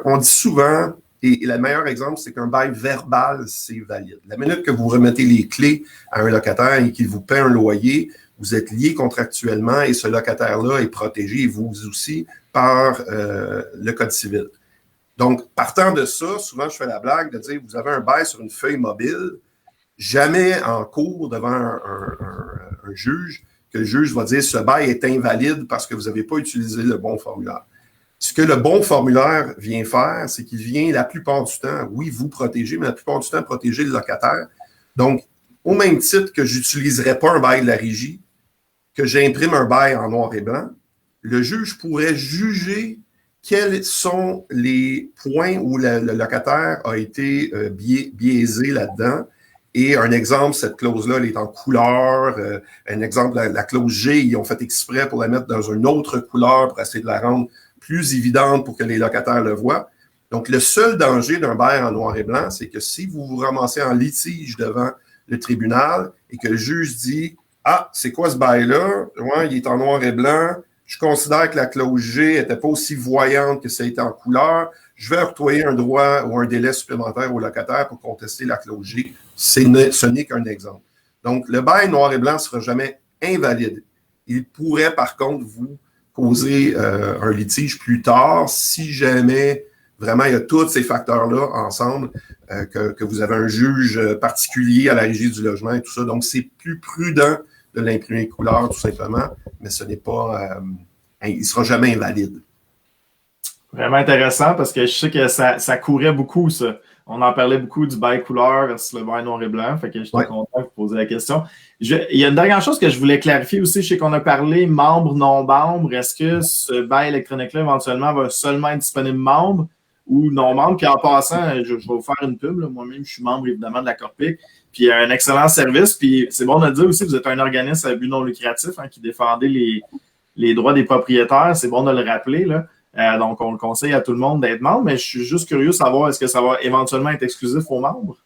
On dit souvent, et le meilleur exemple, c'est qu'un bail verbal, c'est valide. La minute que vous remettez les clés à un locataire et qu'il vous paie un loyer, vous êtes lié contractuellement et ce locataire-là est protégé, et vous aussi, par le Code civil. Donc, partant de ça, souvent, je fais la blague de dire, vous avez un bail sur une feuille mobile, jamais en cours devant un juge, que le juge va dire, ce bail est invalide parce que vous n'avez pas utilisé le bon formulaire. Ce que le bon formulaire vient faire, c'est qu'il vient la plupart du temps, oui, vous protéger, mais la plupart du temps, protéger le locataire. Donc, au même titre que je n'utiliserais pas un bail de la régie, que j'imprime un bail en noir et blanc, le juge pourrait juger quels sont les points où le locataire a été biaisé là-dedans. Et un exemple, cette clause-là, elle est en couleur. Un exemple, la clause G, ils ont fait exprès pour la mettre dans une autre couleur pour essayer de la rendre plus évidente pour que les locataires le voient. Donc, le seul danger d'un bail en noir et blanc, c'est que si vous vous ramassez en litige devant le tribunal et que le juge dit « Ah, c'est quoi ce bail-là? Ouais, il est en noir et blanc. Je considère que la clause G n'était pas aussi voyante que ça a été en couleur. Je vais octroyer un droit ou un délai supplémentaire au locataire pour contester la clause G. » Ce n'est qu'un exemple. Donc, le bail noir et blanc ne sera jamais invalide. Il pourrait, par contre, vous causer un litige plus tard si jamais vraiment il y a tous ces facteurs-là ensemble, que vous avez un juge particulier à la régie du logement et tout ça. Donc, c'est plus prudent de l'imprimer couleur, tout simplement, mais ce n'est pas... il ne sera jamais invalide. Vraiment intéressant parce que je sais que ça courait beaucoup, ça. On en parlait beaucoup du bail couleur versus le bail noir et blanc. Fait que j'étais content de vous poser la question. Il y a une dernière chose que je voulais clarifier aussi. Je sais qu'on a parlé membre, non-membre. Est-ce que ce bail électronique-là, éventuellement, va seulement être disponible membre ou non-membre? Puis en passant, je vais vous faire une pub. Moi-même, je suis membre, évidemment, de la Corpic. Puis il y a un excellent service. Puis c'est bon de le dire aussi, vous êtes un organisme à but non lucratif qui défendait les droits des propriétaires. C'est bon de le rappeler, là. Donc, on le conseille à tout le monde d'être membre, mais je suis juste curieux de savoir, est-ce que ça va éventuellement être exclusif aux membres?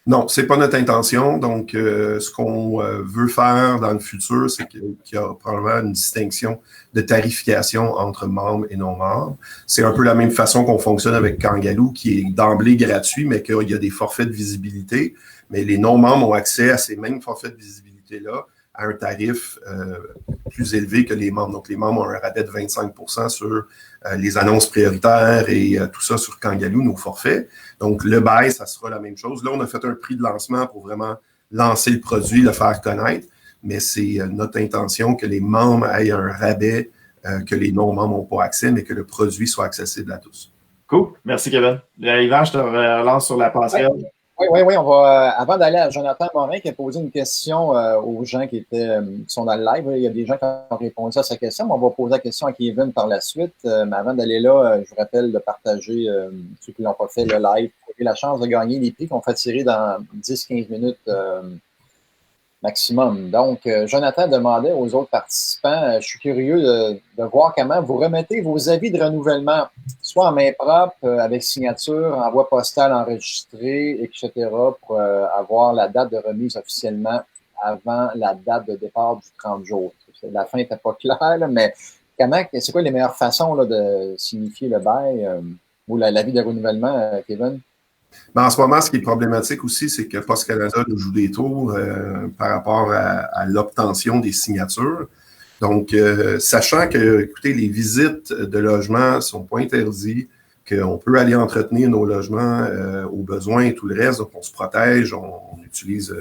Non, c'est pas notre intention. Donc, ce qu'on veut faire dans le futur, c'est qu'il y a probablement une distinction de tarification entre membres et non-membres. C'est un peu la même façon qu'on fonctionne avec Kangaloo, qui est d'emblée gratuit, mais qu'il y a des forfaits de visibilité. Mais les non-membres ont accès à ces mêmes forfaits de visibilité-là à un tarif plus élevé que les membres. Donc, les membres ont un rabais de 25% sur les annonces prioritaires et tout ça sur Kangaloo, nos forfaits. Donc, le bail, ça sera la même chose. Là, on a fait un prix de lancement pour vraiment lancer le produit, le faire connaître, mais c'est notre intention que les membres aient un rabais que les non-membres n'ont pas accès, mais que le produit soit accessible à tous. Cool. Merci, Kevin. Yvan, je te relance sur la passerelle. Oui, on va, avant d'aller à Jonathan Morin qui a posé une question aux gens qui sont dans le live. Il y a des gens qui ont répondu à sa question, mais on va poser la question à Kevin par la suite. Mais avant d'aller là, je vous rappelle de partager ceux qui n'ont pas fait le live. Vous avez la chance de gagner les prix qu'on fait tirer dans 10-15 minutes maximum. Donc, Jonathan demandait aux autres participants, je suis curieux de voir comment vous remettez vos avis de renouvellement, soit en main propre, avec signature, envoi postal enregistré, etc., pour avoir la date de remise officiellement avant la date de départ du 30 jours. La fin n'était pas claire, là, mais c'est quoi les meilleures façons là, de signifier le bail ou l'avis de renouvellement, Kevin? Ben, en ce moment, ce qui est problématique aussi, c'est que Post Canada nous joue des tours par rapport à l'obtention des signatures. Donc, sachant que, écoutez, les visites de logements ne sont pas interdites, qu'on peut aller entretenir nos logements aux besoins et tout le reste, donc on se protège, on utilise,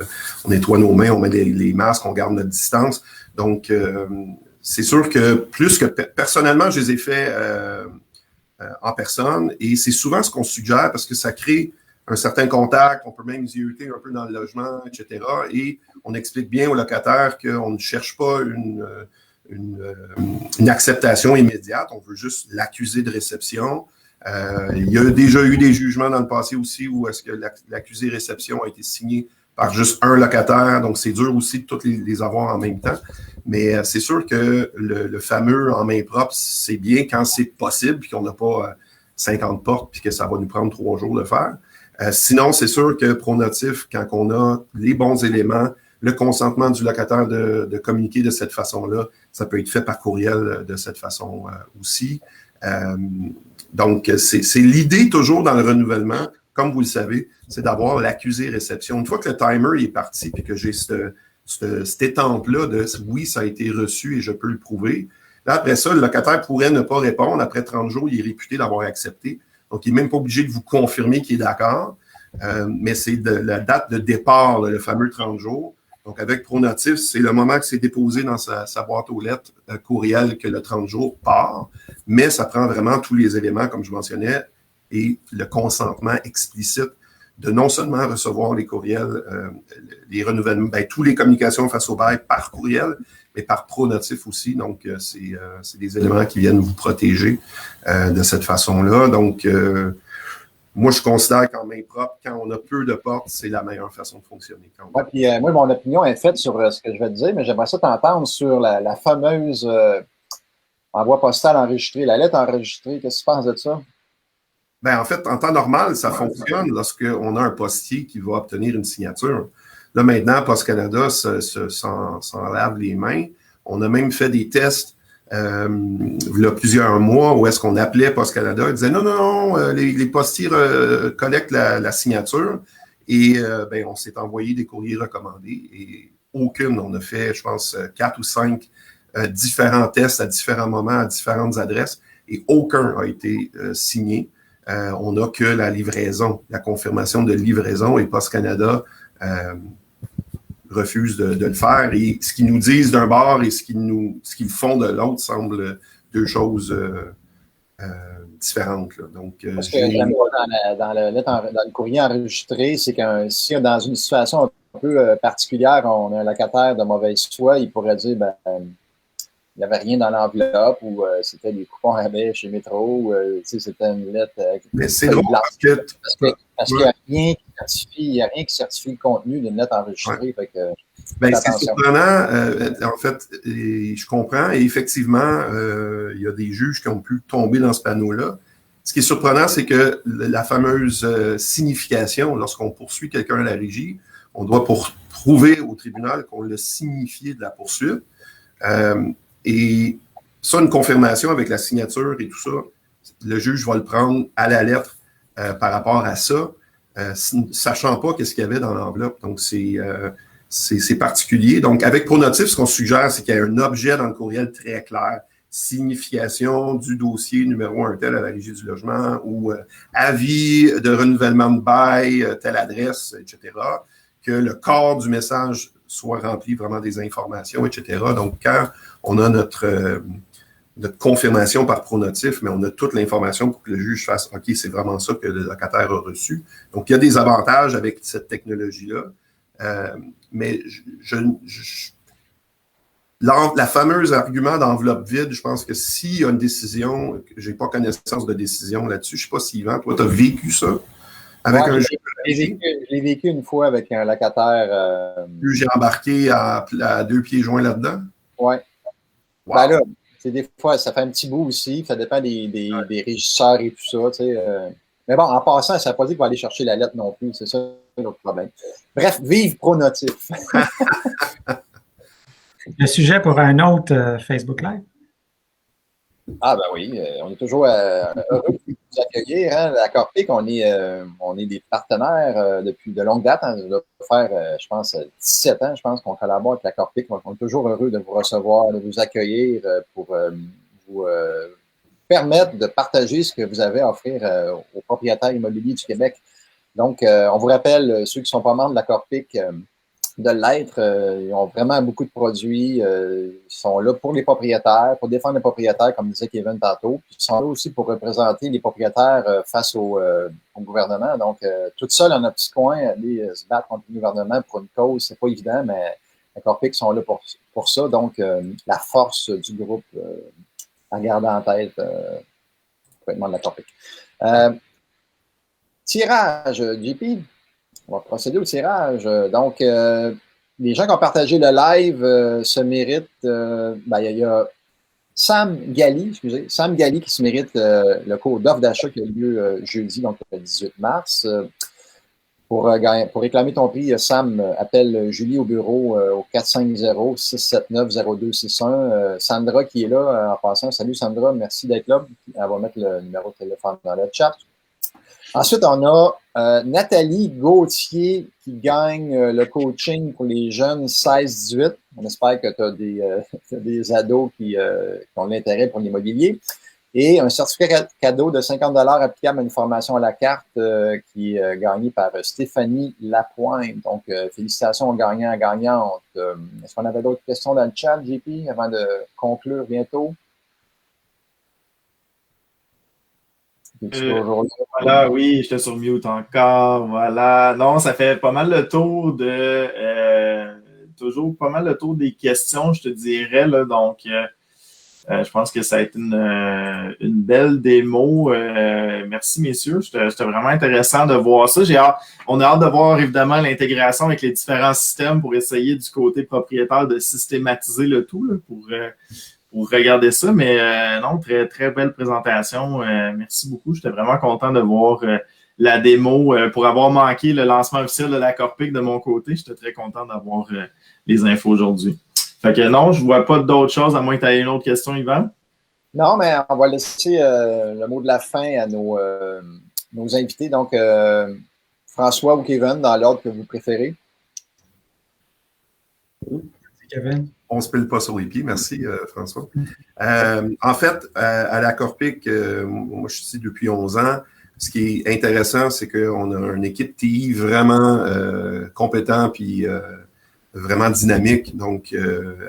on nettoie nos mains, on met les masques, on garde notre distance. Donc, c'est sûr que plus que personnellement, je les ai faits en personne et c'est souvent ce qu'on suggère parce que ça crée un certain contact, on peut même zioter un peu dans le logement, etc. Et on explique bien aux locataires qu'on ne cherche pas une acceptation immédiate, on veut juste l'accusé de réception. Il y a déjà eu des jugements dans le passé aussi où est-ce que l'accusé réception a été signé par juste un locataire, donc c'est dur aussi de tous les avoir en même temps. Mais c'est sûr que le fameux en main propre, c'est bien quand c'est possible, puis qu'on n'a pas 50 portes, puis que ça va nous prendre 3 jours de faire. Sinon, c'est sûr que Pronotif, quand on a les bons éléments, le consentement du locataire de communiquer de cette façon-là, ça peut être fait par courriel de cette façon aussi. Donc, c'est l'idée toujours dans le renouvellement, comme vous le savez, c'est d'avoir l'accusé réception. Une fois que le timer est parti et que j'ai cette étampe-là de oui, ça a été reçu et je peux le prouver, là, après ça, le locataire pourrait ne pas répondre. Après 30 jours, il est réputé d'avoir accepté. Donc, il n'est même pas obligé de vous confirmer qu'il est d'accord. Mais c'est la date de départ, là, le fameux 30 jours. Donc, avec Pronotif, c'est le moment que c'est déposé dans sa boîte aux lettres courriel que le 30 jours part. Mais ça prend vraiment tous les éléments, comme je mentionnais, et le consentement explicite de non seulement recevoir les courriels, les renouvellements, toutes les communications face au bail par courriel, mais par Pronotif aussi. Donc, c'est des éléments qui viennent vous protéger de cette façon-là. Donc, moi, je considère qu'en main propre, quand on a peu de portes, c'est la meilleure façon de fonctionner. Oui, puis moi, mon opinion est faite sur ce que je vais te dire, mais j'aimerais ça t'entendre sur la fameuse envoi postal enregistré, la lettre enregistrée. Qu'est-ce que tu penses de ça? Ben, en fait, en temps normal, ça fonctionne lorsqu'on a un postier qui va obtenir une signature. Là, maintenant, Post Canada s'en lave les mains. On a même fait des tests il y a plusieurs mois où est-ce qu'on appelait Post Canada. Ils disaient non, les postiers collectent la signature. Et on s'est envoyé des courriers recommandés et aucune. On a fait, je pense, 4 ou 5 différents tests à différents moments, à différentes adresses et aucun a été signé. On n'a que la livraison, la confirmation de livraison et Post Canada refuse de le faire. Et ce qu'ils nous disent d'un bord et ce qu'ils font de l'autre semblent deux choses différentes. Là. Donc, parce que dans le courrier enregistré, c'est que si dans une situation un peu particulière, on a un locataire de mauvaise foi, il pourrait dire il n'y avait rien dans l'enveloppe ou c'était des coupons rabais chez Métro ou c'était une lettre. Mais c'est drôle parce qu'il n'y a rien qui certifie le contenu d'une lettre enregistrée. Ouais. C'est surprenant. En fait, je comprends. Et effectivement, il y a des juges qui ont pu tomber dans ce panneau-là. Ce qui est surprenant, c'est que la fameuse signification, lorsqu'on poursuit quelqu'un à la régie, on doit prouver au tribunal qu'on l'a signifié de la poursuite. Et ça, une confirmation avec la signature et tout ça, le juge va le prendre à la lettre par rapport à ça, sachant pas qu'est-ce qu'il y avait dans l'enveloppe. Donc, c'est particulier. Donc, avec Pronotif, ce qu'on suggère, c'est qu'il y ait un objet dans le courriel très clair. Signification du dossier numéro 1 tel à la régie du logement ou avis de renouvellement de bail, telle adresse, etc. Que le corps du message soit rempli vraiment des informations, etc. Donc, quand on a notre confirmation par Pronotif, mais on a toute l'information pour que le juge fasse « OK, c'est vraiment ça que le locataire a reçu ». Donc, il y a des avantages avec cette technologie-là. Mais la fameuse argument d'enveloppe vide, je pense que s'il y a une décision, je n'ai pas connaissance de décision là-dessus, je ne sais pas si Yvan, toi, tu as vécu ça. Avec un je l'ai vécu une fois avec un locataire. J'ai embarqué à 2 pieds joints là-dedans. Oui. Wow. Ben là, des fois, ça fait un petit bout aussi. Ça dépend des régisseurs et tout ça. Mais bon, en passant, ça ne veut pas dire qu'il va aller chercher la lettre non plus. C'est ça l'autre problème. Bref, vive Pronotif. Le sujet pour un autre Facebook Live. Ah ben oui, on est toujours heureux de vous accueillir. Hein. La Corpic, on est des partenaires depuis de longue date. Hein. Ça doit faire, je pense, 17 ans, je pense, qu'on collabore avec la Corpic. Donc, on est toujours heureux de vous recevoir, de vous accueillir pour vous permettre de partager ce que vous avez à offrir aux propriétaires immobiliers du Québec. Donc, on vous rappelle, ceux qui ne sont pas membres de la Corpic, de l'être. Ils ont vraiment beaucoup de produits. Ils sont là pour les propriétaires, pour défendre les propriétaires, comme disait Kevin tantôt. Puis ils sont là aussi pour représenter les propriétaires face au gouvernement. Donc, tout seul dans notre petit coin, aller se battre contre le gouvernement pour une cause, c'est pas évident, mais les Corpic sont là pour ça. Donc, la force du groupe à garder en tête complètement de la Corpic. Tirage, JP. On va procéder au tirage. Donc, les gens qui ont partagé le live se méritent. Il y a Sam Gali qui se mérite le cours d'offre d'achat qui a lieu jeudi, donc le 18 mars. Pour réclamer ton prix, Sam appelle Julie au bureau au 450-679-0261. Sandra qui est là en passant. Salut Sandra, merci d'être là. Elle va mettre le numéro de téléphone dans le chat. Ensuite, on a Nathalie Gauthier qui gagne le coaching pour les jeunes 16-18. On espère que tu as des ados qui ont l'intérêt pour l'immobilier. Et un certificat cadeau de 50 $ applicable à une formation à la carte qui est gagnée par Stéphanie Lapointe. Donc, félicitations aux gagnants et gagnantes. Est-ce qu'on avait d'autres questions dans le chat, JP, avant de conclure bientôt? Voilà, oui, j'étais sur mute encore. Voilà. Non, ça fait pas mal le tour toujours pas mal le tour des questions, je te dirais. Là, donc, je pense que ça a été une belle démo. Merci, messieurs. C'était vraiment intéressant de voir ça. On a hâte de voir, évidemment, l'intégration avec les différents systèmes pour essayer du côté propriétaire de systématiser le tout là, pour regarder ça. Mais non, très, très belle présentation. Merci beaucoup. J'étais vraiment content de voir la démo. Pour avoir manqué le lancement officiel de la Corpic de mon côté, j'étais très content d'avoir les infos aujourd'hui. Fait que non, je ne vois pas d'autres choses, à moins que tu aies une autre question, Yvan. Non, mais on va laisser le mot de la fin à nos invités. Donc, François ou Kevin, dans l'ordre que vous préférez. Kevin. On ne se pile pas sur les pieds. Merci, François. En fait, à la Corpic, moi, je suis ici depuis 11 ans. Ce qui est intéressant, c'est qu'on a une équipe TI vraiment compétente puis vraiment dynamique, donc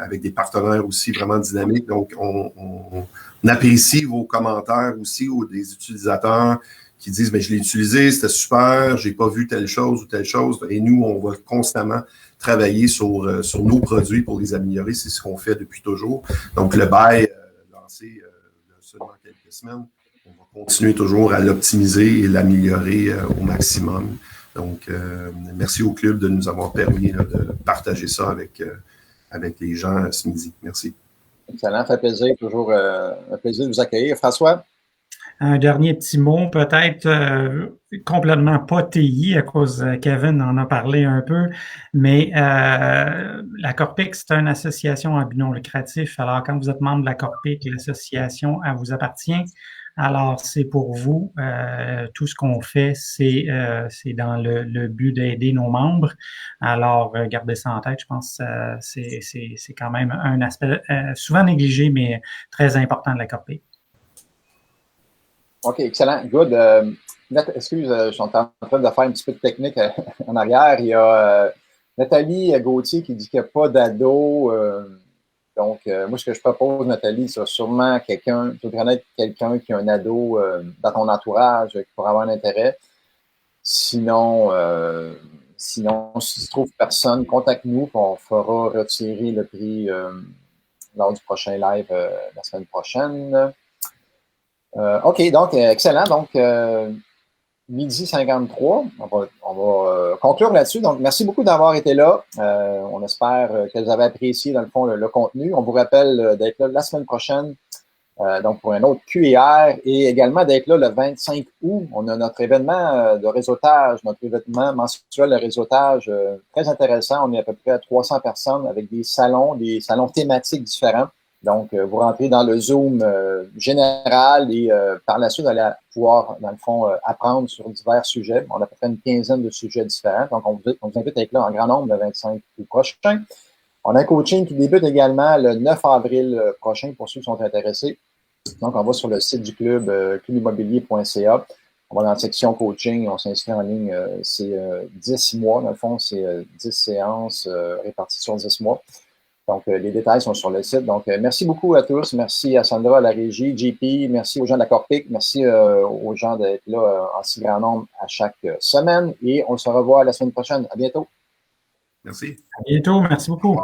avec des partenaires aussi vraiment dynamiques. Donc, on apprécie vos commentaires aussi ou des utilisateurs qui disent « je l'ai utilisé, c'était super, j'ai pas vu telle chose ou telle chose ». Et nous, on va constamment travailler sur nos produits pour les améliorer. C'est ce qu'on fait depuis toujours. Donc, le bail lancé il y a seulement quelques semaines, on va continuer toujours à l'optimiser et l'améliorer au maximum. Donc, merci au club de nous avoir permis là, de partager ça avec les gens ce midi. Merci. Excellent, ça fait plaisir, toujours un plaisir de vous accueillir. François? Un dernier petit mot, peut-être complètement pas TI, à cause Kevin en a parlé un peu, mais la Corpic, c'est une association à but non lucratif. Alors, quand vous êtes membre de la Corpic, l'association, elle vous appartient. Alors, c'est pour vous. Tout ce qu'on fait, c'est dans le but d'aider nos membres. Alors, gardez ça en tête. Je pense que c'est quand même un aspect souvent négligé, mais très important de la Corpic. OK, excellent. Good. Excuse, je suis en train de faire un petit peu de technique en arrière. Il y a Nathalie Gauthier qui dit qu'il n'y a pas d'ado. Donc, moi, ce que je propose, Nathalie, c'est sûrement quelqu'un, tu veux connaître quelqu'un qui a un ado dans ton entourage qui pourrait avoir un intérêt. Sinon, si tu trouves personne, contacte-nous, on fera retirer le prix lors du prochain live la semaine prochaine. OK, donc, excellent. Donc, midi 53. On va conclure là-dessus. Donc, merci beaucoup d'avoir été là. On espère que vous avez apprécié, dans le fond, le contenu. On vous rappelle d'être là la semaine prochaine. Donc, pour un autre Q&R et également d'être là le 25 août. On a notre événement de réseautage, notre événement mensuel de réseautage très intéressant. On est à peu près à 300 personnes avec des salons thématiques différents. Donc, vous rentrez dans le Zoom général et par la suite, vous allez pouvoir, dans le fond, apprendre sur divers sujets. On a à peu près une quinzaine de sujets différents. Donc, on vous invite à être là en grand nombre le 25 août prochain. On a un coaching qui débute également le 9 avril prochain pour ceux qui sont intéressés. Donc, on va sur le site du club, clubimmobilier.ca. On va dans la section coaching, on s'inscrit en ligne. C'est 10 mois, dans le fond, c'est 10 séances réparties sur 10 mois. Donc, les détails sont sur le site. Donc, merci beaucoup à tous. Merci à Sandra, à la régie, JP. Merci aux gens de la Corpic. Merci aux gens d'être là en si grand nombre à chaque semaine. Et on se revoit la semaine prochaine. À bientôt. Merci. À bientôt. Merci beaucoup.